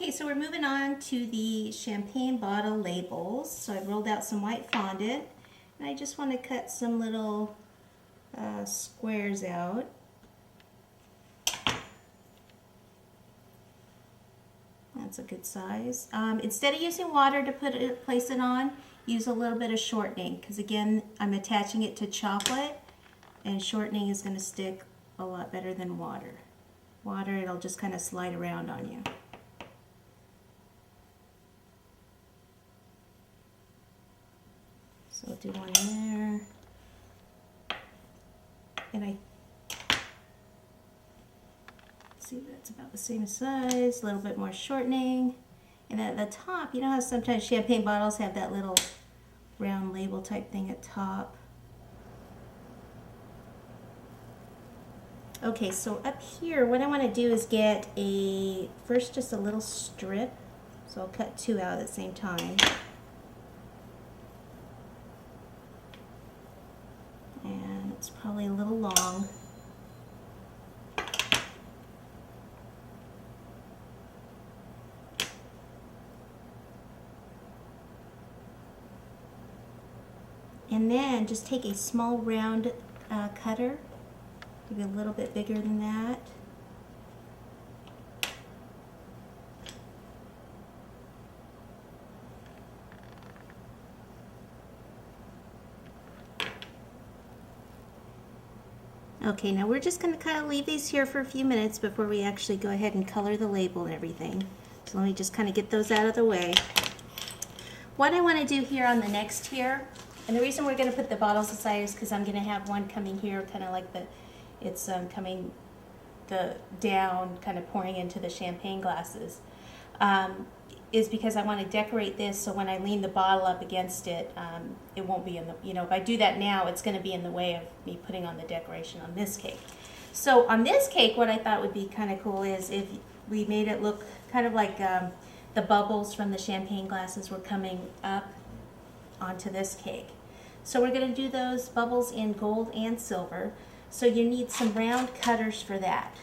Okay, so we're moving on to the champagne bottle labels. So I've rolled out some white fondant, and I just want to cut some little squares out. That's a good size. Instead of using water to place it on, use a little bit of shortening, because again, I'm attaching it to chocolate, and shortening is going to stick a lot better than water. Water, it'll just kind of slide around on you. So I'll do one there, and I see that's about the same size, a little bit more shortening. And at the top, you know how sometimes champagne bottles have that little round label type thing at top? Okay, so up here, what I want to do is get first just a little strip. So I'll cut two out at the same time. And it's probably a little long. And then just take a small round cutter, maybe a little bit bigger than that. Okay, now we're just going to kind of leave these here for a few minutes before we actually go ahead and color the label and everything. So let me just kind of get those out of the way. What I want to do here on the next tier, and the reason we're going to put the bottles aside is because I'm going to have one coming here, kind of like it's coming down, kind of pouring into the champagne glasses, is because I want to decorate this so when I lean the bottle up against it, it won't be in the, if I do that now, it's going to be in the way of me putting on the decoration on this cake. So on this cake, what I thought would be kind of cool is if we made it look kind of like the bubbles from the champagne glasses were coming up onto this cake. So we're going to do those bubbles in gold and silver. So you need some round cutters for that.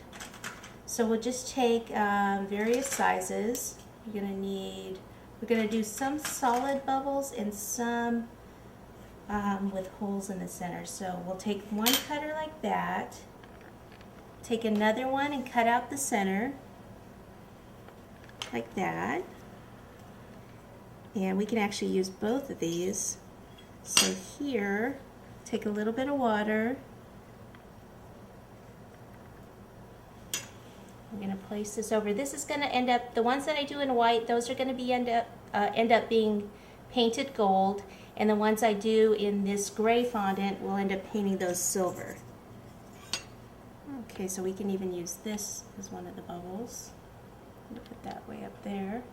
So we'll just take various sizes. We're going to do some solid bubbles and some with holes in the center. So we'll take one cutter like that, take another one and cut out the center like that. And we can actually use both of these. So here, take a little bit of water. I'm going to place this over. This is going to end up, the ones that I do in white, those are going to end up being painted gold, and the ones I do in this gray fondant will end up painting those silver. Okay, so we can even use this as one of the bubbles. I'm going to put that way up there.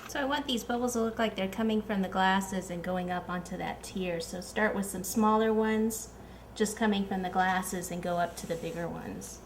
So I want these bubbles to look like they're coming from the glasses and going up onto that tier. So start with some smaller ones, just coming from the glasses, and go up to the bigger ones.